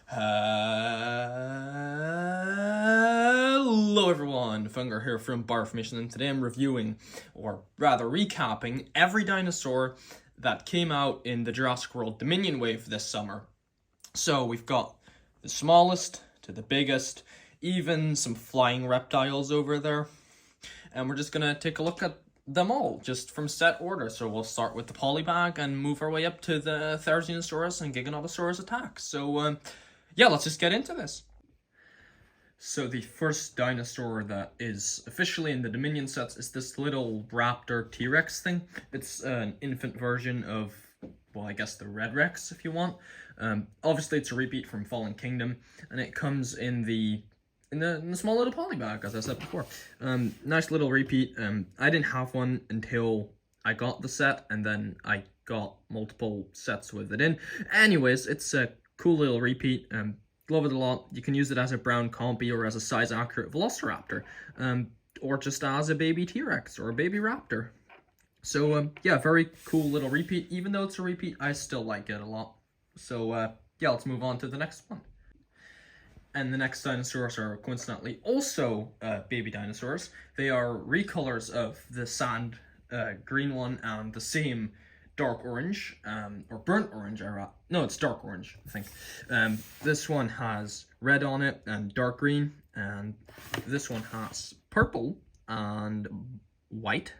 Hello everyone, Funger here from Barfmission, and today I'm reviewing, or rather recapping, every dinosaur that came out in the Jurassic World Dominion wave this summer. So we've got the smallest to the biggest, even some flying reptiles over there, and we're just gonna take a look at them all, just from set order. So we'll start with the polybag and move our way up to the Therizinosaurus and Giganotosaurus attack. So yeah, let's just get into this. So the first dinosaur that is officially in the Dominion sets is this little raptor T-Rex thing. It's an infant version of, well, I guess the Red Rex, if you want. Obviously, it's a repeat from Fallen Kingdom, and it comes in the small little polybag, as I said before. Nice little repeat. I didn't have one until I got the set, and then I got multiple sets with it in. Anyways, it's a cool little repeat. Love it a lot. You can use it as a brown compy or as a size-accurate Velociraptor, or just as a baby T-Rex or a baby raptor. So yeah, very cool little repeat. Even though it's a repeat, I still like it a lot. So yeah, let's move on to the next one. And the next dinosaurs are coincidentally also baby dinosaurs. They are recolors of the sand green one and the same dark orange, or burnt orange, no, it's dark orange, I think. This one has red on it and dark green, and this one has purple and white.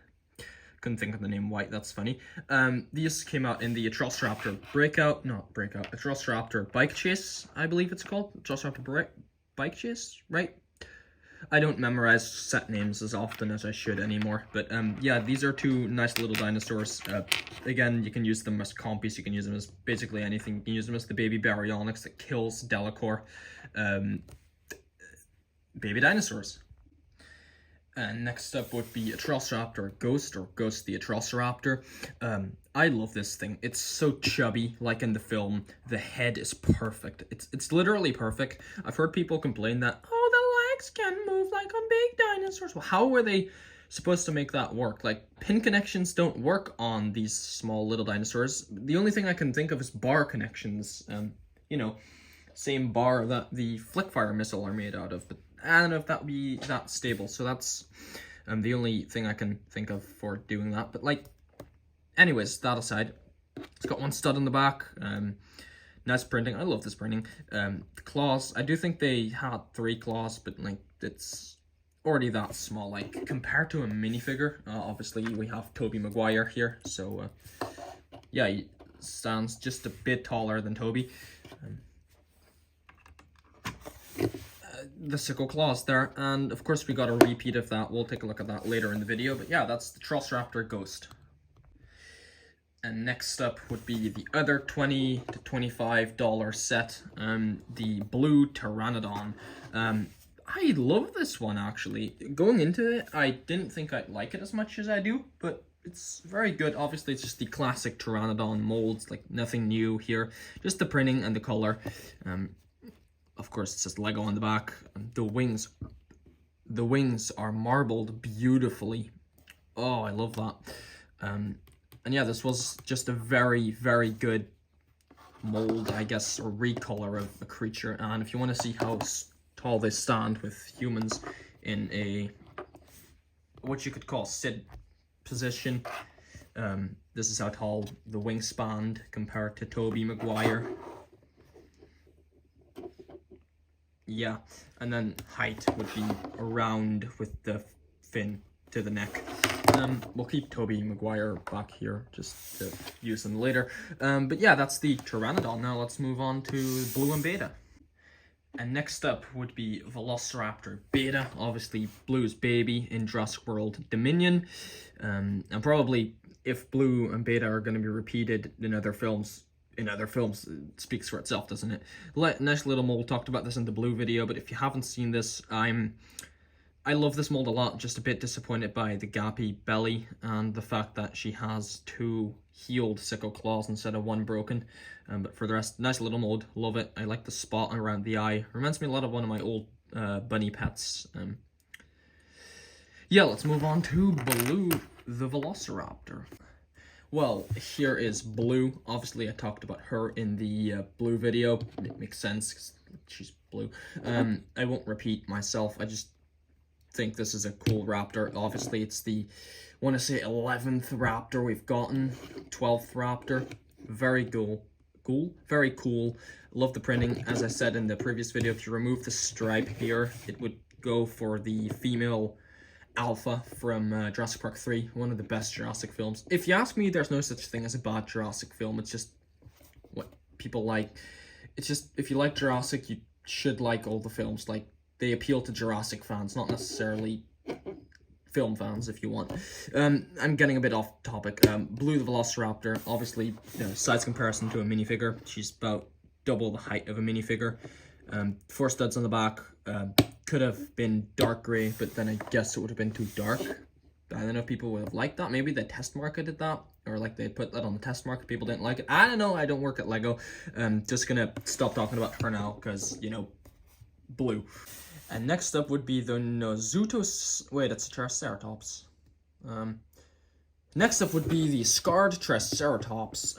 Couldn't think of the name white, that's funny. These came out in the Atrociraptor Atrociraptor Bike Chase, I believe it's called. Atrociraptor Bike Chase, right? I don't memorize set names as often as I should anymore, but yeah, these are two nice little dinosaurs. Again, you can use them as compies, you can use them as basically anything. You can use them as the baby Baryonyx that kills Delacour. Baby dinosaurs. And next up would be Atrociraptor Ghost, or Ghost the Atrociraptor. I love this thing. It's so chubby, like in the film. The head is perfect. It's literally perfect. I've heard people complain that, oh, the legs can move like on big dinosaurs. Well, how were they supposed to make that work? Like, pin connections don't work on these small little dinosaurs. The only thing I can think of is bar connections. You know, same bar that the Flickfire missile are made out of, but I don't know if that would be that stable. So that's the only thing I can think of for doing that. But like, anyways, that aside, it's got one stud on the back. Nice printing. I love this printing. The claws, I do think they had 3 claws, but like, it's already that small. Like, compared to a minifigure, obviously we have Tobey Maguire here. So yeah, he stands just a bit taller than Tobey. The sickle claws there, and of course we got a repeat of that. We'll take a look at that later in the video, but yeah, that's the Atrociraptor Ghost. And next up would be the other $20 to $25 set, the blue Pteranodon. I love this one, actually. Going into it, I didn't think I'd like it as much as I do, but it's very good. Obviously, it's just the classic Pteranodon molds, like nothing new here, just the printing and the color. Of course, it says Lego on the back. The wings are marbled beautifully. Oh, I love that. And yeah, this was just a very, very good mold, I guess, or recolor of a creature. And if you want to see how tall they stand with humans in a, what you could call sit position, this is how tall the wingspan compared to Tobey Maguire. Yeah, and then height would be around with the fin to the neck. We'll keep Tobey Maguire back here just to use them later. But yeah, that's the Pteranodon. Now let's move on to Blue and Beta. And next up would be Velociraptor Beta, obviously Blue's baby in Jurassic World Dominion. And probably if Blue and Beta are going to be repeated in other films, it speaks for itself, doesn't it? Nice little mold. Talked about this in the Blue video, but if you haven't seen this, I love this mold a lot. Just a bit disappointed by the gappy belly and the fact that she has 2 healed sickle claws instead of 1 broken. But for the rest, nice little mold. Love it. I like the spot around the eye. Reminds me a lot of one of my old bunny pets. Yeah, let's move on to Blue the Velociraptor. Well, here is Blue. Obviously, I talked about her in the Blue video. It makes sense, 'cause she's blue. I won't repeat myself. I just think this is a cool raptor. Obviously, it's the, I want to say 11th raptor we've gotten, 12th raptor. Very cool. Very cool. Love the printing. As I said in the previous video, if you remove the stripe here, it would go for the female alpha from Jurassic Park 3, one of the best Jurassic films. If you ask me, there's no such thing as a bad Jurassic film. It's just what people like. It's just, if you like Jurassic, you should like all the films. Like, they appeal to Jurassic fans, not necessarily film fans, if you want. I'm getting a bit off topic. Blue the Velociraptor, obviously, size comparison to a minifigure. She's about double the height of a minifigure. 4 studs on the back. Could have been dark grey, but then I guess it would have been too dark. I don't know if people would have liked that. Maybe they test marketed that, or like they put that on the test market. People didn't like it. I don't know. I don't work at Lego. Just gonna stop talking about her now because, you know, blue. And next up would be the Nozutos. Wait, it's a Triceratops. Next up would be the scarred Triceratops.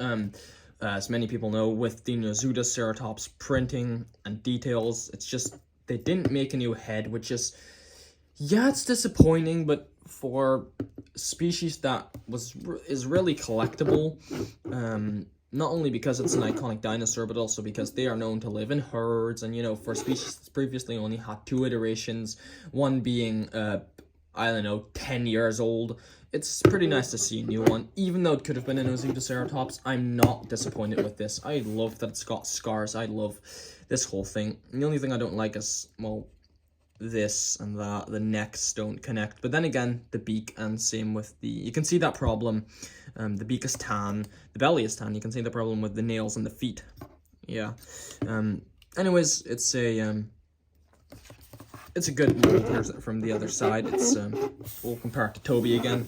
As many people know, with the Nozutoceratops printing and details, it's just they didn't make a new head, which is, yeah, it's disappointing, but for species that is really collectible, not only because it's an iconic dinosaur, but also because they are known to live in herds, and, you know, for species that's previously only had 2 iterations, one being, I don't know, 10 years old, it's pretty nice to see a new one. Even though it could have been an Nozutoceratops, I'm not disappointed with this. I love that it's got scars. I love this whole thing. The only thing I don't like is, well, this and that. The necks don't connect. But then again, the beak, and same with the... You can see that problem. The beak is tan. The belly is tan. You can see the problem with the nails and the feet. Yeah. Anyways, it's a good mold from the other side. It's we'll compare it to Toby again.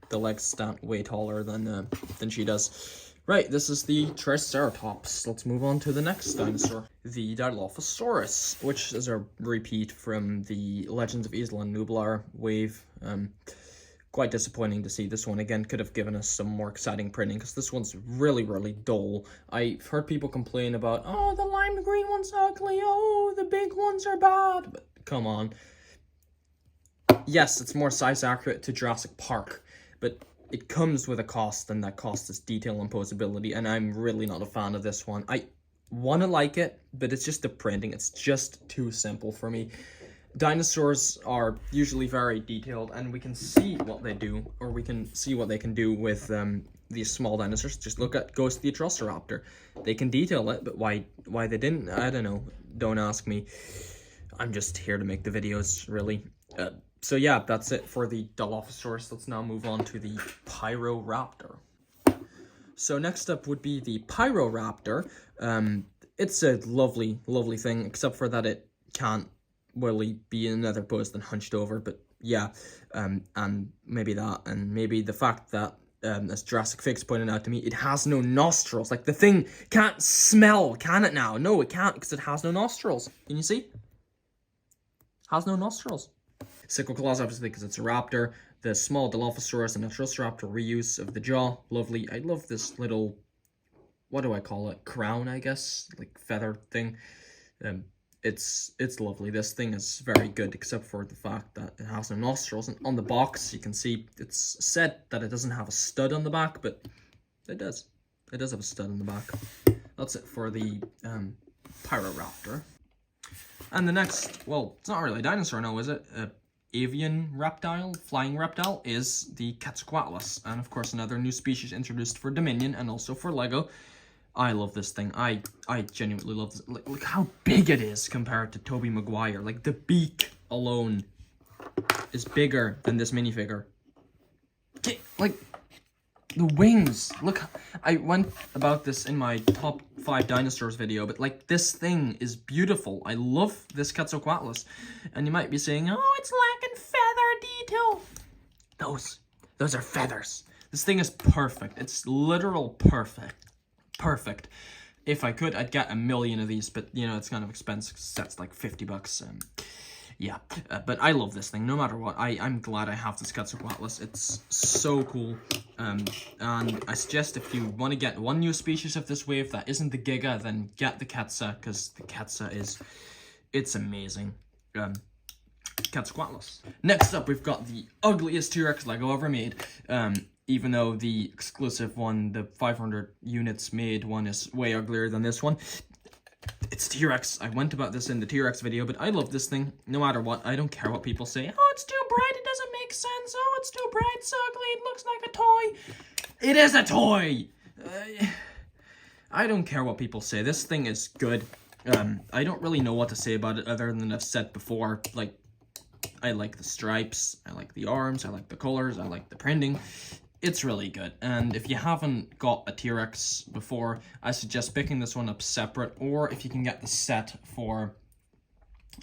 The legs stand way taller than she does. Right, this is the Triceratops. Let's move on to the next dinosaur, the Dilophosaurus, which is a repeat from the Legends of Isla Nublar wave. Quite disappointing to see this one again. Could have given us some more exciting printing, because this one's really, really dull. I've heard people complain about, oh, the lime green one's ugly, oh, the big ones are bad. But come on. Yes, it's more size accurate to Jurassic Park, but it comes with a cost, and that cost is detail and posability, and I'm really not a fan of this one. I want to like it, but it's just the printing. It's just too simple for me. Dinosaurs are usually very detailed, and we can see what they do, or we can see what they can do with these small dinosaurs. Just look at Ghost the Atrociraptor. They can detail it, but why they didn't, I don't know. Don't ask me. I'm just here to make the videos, really. So yeah, that's it for the Dilophosaurus. Let's now move on to the Pyroraptor. So next up would be the Pyroraptor. It's a lovely, lovely thing, except for that it can't really be in another pose than hunched over, but yeah, and maybe that, and maybe the fact that, as Jurassic Fix pointed out to me, it has no nostrils. Like, the thing can't smell, can it now? No, it can't, because it has no nostrils. Can you see? Has no nostrils. Sickle claws, obviously, because it's a raptor. The small Dilophosaurus and Atrociraptor reuse of the jaw, lovely. I love this little, what do I call it? Crown, I guess, like feather thing. It's lovely. This thing is very good, except for the fact that it has no nostrils. And on the box, you can see it's said that it doesn't have a stud on the back, but it does. It does have a stud on the back. That's it for the Pyroraptor. And the next, well, it's not really a dinosaur, no, is it? Avian reptile, flying reptile, is the Quetzalcoatlus. And of course, another new species introduced for Dominion and also for Lego. I love this thing. I genuinely love this. Look how big it is compared to Tobey Maguire. Like, the beak alone is bigger than this minifigure. Like, the wings. Look, I went about this in my top 5 dinosaurs video, but like, this thing is beautiful. I love this Quetzalcoatlus. And you might be saying, oh, it's lacking feather detail. Those are feathers. This thing is perfect. It's literal perfect. Perfect. If I could, I'd get 1 million of these, but, you know, it's kind of expensive. That's like $50. yeah, but I love this thing no matter what. I'm glad I have this Quetzalcoatlus. It's so cool. And I suggest if you want to get one new species of this wave that isn't the Giga, then get the Quetzal, because the Quetzal it's amazing. Quetzalcoatlus. Next up, we've got the ugliest T-Rex Lego ever made. Even though the exclusive one, the 500 units made one, is way uglier than this one. It's T-Rex. I went about this in the T-Rex video, but I love this thing no matter what. I don't care what people say. Oh, it's too bright, it doesn't make sense. Oh, it's too bright, it's ugly, it looks like a toy. It is a toy! I don't care what people say. This thing is good. I don't really know what to say about it other than I've said before. Like, I like the stripes, I like the arms, I like the colors, I like the printing. It's really good, and if you haven't got a T-Rex before, I suggest picking this one up separate, or if you can get the set for,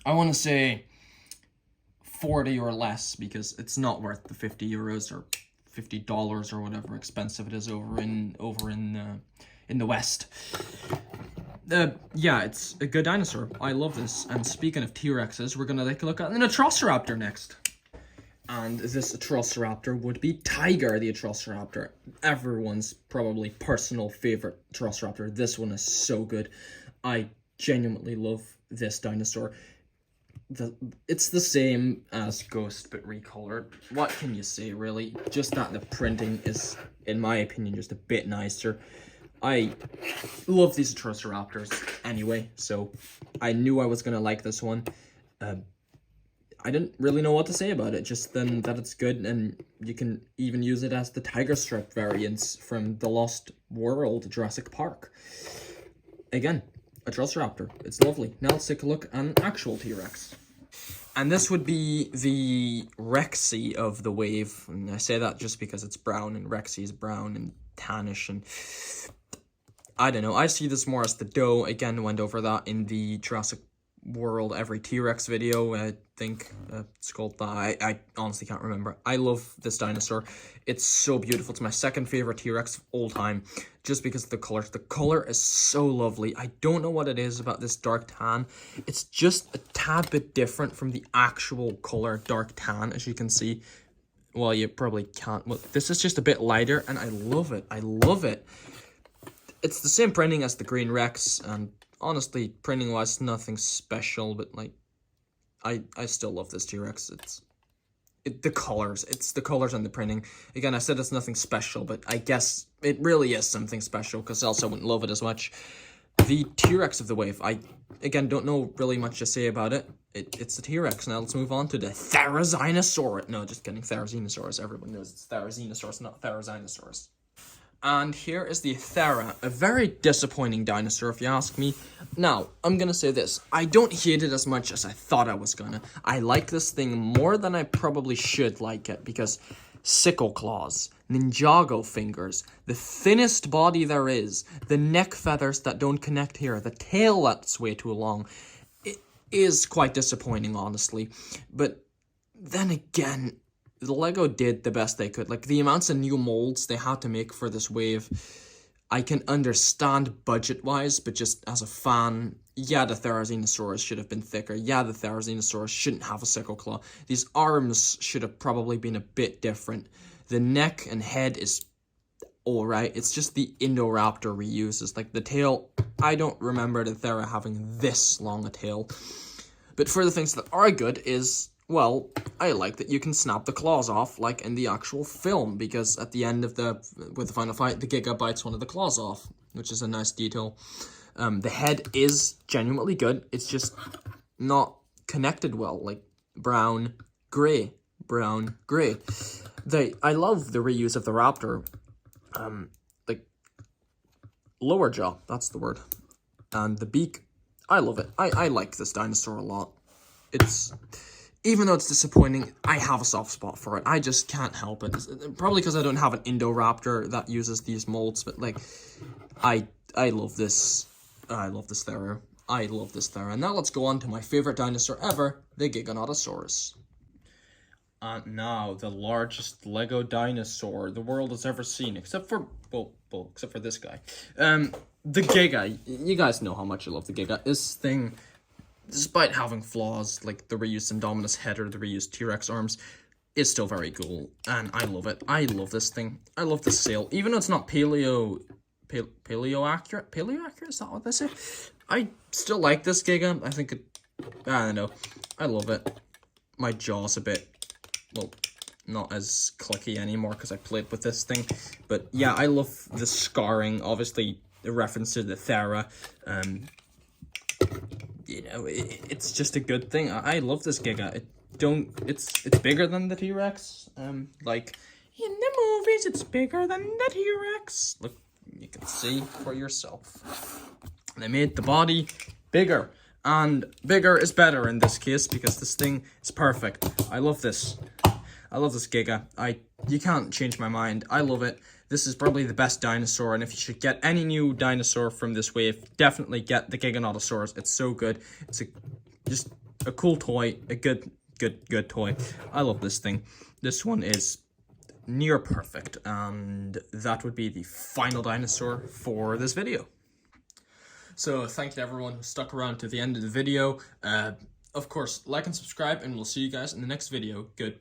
I want to say, 40 or less, because it's not worth the 50 euros or $50 or whatever expensive it is over in the West. Yeah, it's a good dinosaur. I love this. And speaking of T-Rexes, we're gonna take a look at an Atrociraptor next. And this Atrociraptor would be Tiger, the Atrociraptor. Everyone's probably personal favorite Atrociraptor. This one is so good. I genuinely love this dinosaur. It's the same as Ghost, but recolored. What can you say, really? Just that the printing is, in my opinion, just a bit nicer. I love these Atrociraptors anyway, so I knew I was going to like this one. I didn't really know what to say about it, just then that it's good, and you can even use it as the tiger strip variants from the Lost World Jurassic Park. Again, Atrociraptor. It's lovely. Now let's take a look at an actual T-Rex. And this would be the Rexy of the wave, and I say that just because it's brown, and Rexy is brown and tannish, and I don't know. I see this more as the doe. Again, went over that in the Jurassic World Every T-Rex video. I think it's called that. I honestly can't remember. I love this dinosaur. It's so beautiful. It's my second favorite T-Rex of all time, just because of the color. The color is so lovely. I don't know what it is about this dark tan. It's just a tad bit different from the actual color dark tan, as you can see. Well, you probably can't. Well, this is just a bit lighter, and I love it. I love it. It's the same printing as the Green Rex, and honestly, printing-wise, nothing special, but, like, I still love this T-Rex. The colors. It's the colors and the printing. Again, I said it's nothing special, but I guess it really is something special, because else I wouldn't love it as much. The T-Rex of the wave. I, again, don't know really much to say about it. It's the T-Rex. Now let's move on to the Therizinosaurus. No, just kidding. Therizinosaurus. Everyone knows it's Therizinosaurus, not Therizinosaurus. And here is the Thera, a very disappointing dinosaur if you ask me. Now, I'm gonna say this, I don't hate it as much as I thought I was gonna. I like this thing more than I probably should like it, because sickle claws, Ninjago fingers, the thinnest body there is, the neck feathers that don't connect here, the tail that's way too long. It is quite disappointing, honestly. But then again, the Lego did the best they could. Like, the amounts of new molds they had to make for this wave, I can understand budget-wise, but just as a fan, yeah, the Therizinosaurus should have been thicker. Yeah, the Therizinosaurus shouldn't have a sickle claw. These arms should have probably been a bit different. The neck and head is alright. It's just the Indoraptor reuses. Like, the tail, I don't remember the Thera having this long a tail. But for the things that are good is, well, I like that you can snap the claws off, like in the actual film, because at the end of with the final fight, the Giga bites one of the claws off, which is a nice detail. The head is genuinely good. It's just not connected well, like brown, gray, brown, gray. I love the reuse of the raptor. Like, lower jaw, that's the word. And the beak, I love it. I like this dinosaur a lot. Even though it's disappointing, I have a soft spot for it. I just can't help it. Probably because I don't have an Indoraptor that uses these molds, but, like, I love this. I love this Thera. I love this Thera. Now let's go on to my favorite dinosaur ever, the Giganotosaurus. And now, the largest Lego dinosaur the world has ever seen, except for, well, except for this guy. The Giga. You guys know how much I love the Giga. This thing, despite having flaws like the reused Indominus head or the reused T-Rex arms, is still very cool, and I love it. I love this thing. I love this sail, even though it's not paleo accurate. Paleo accurate, is that what they say? I still like this Giga. I think it, I don't know. I love it. My jaw's a bit, well, not as clicky anymore because I played with this thing. But yeah, I love the scarring. Obviously, the reference to the Thera. You know, it's just a good thing. I love this Giga. It's bigger than the T-Rex. Like in the movies, it's bigger than the T-Rex. Look, you can see for yourself. They made the body bigger. And bigger is better in this case because this thing is perfect. I love this. I love this Giga. You can't change my mind. I love it. This is probably the best dinosaur, and if you should get any new dinosaur from this wave, definitely get the Giganotosaurus. It's so good. It's just a cool toy, a good toy. I love this thing. This one is near perfect, and that would be the final dinosaur for this video. So thank you to everyone who stuck around to the end of the video. Of course, like and subscribe, and we'll see you guys in the next video. Good.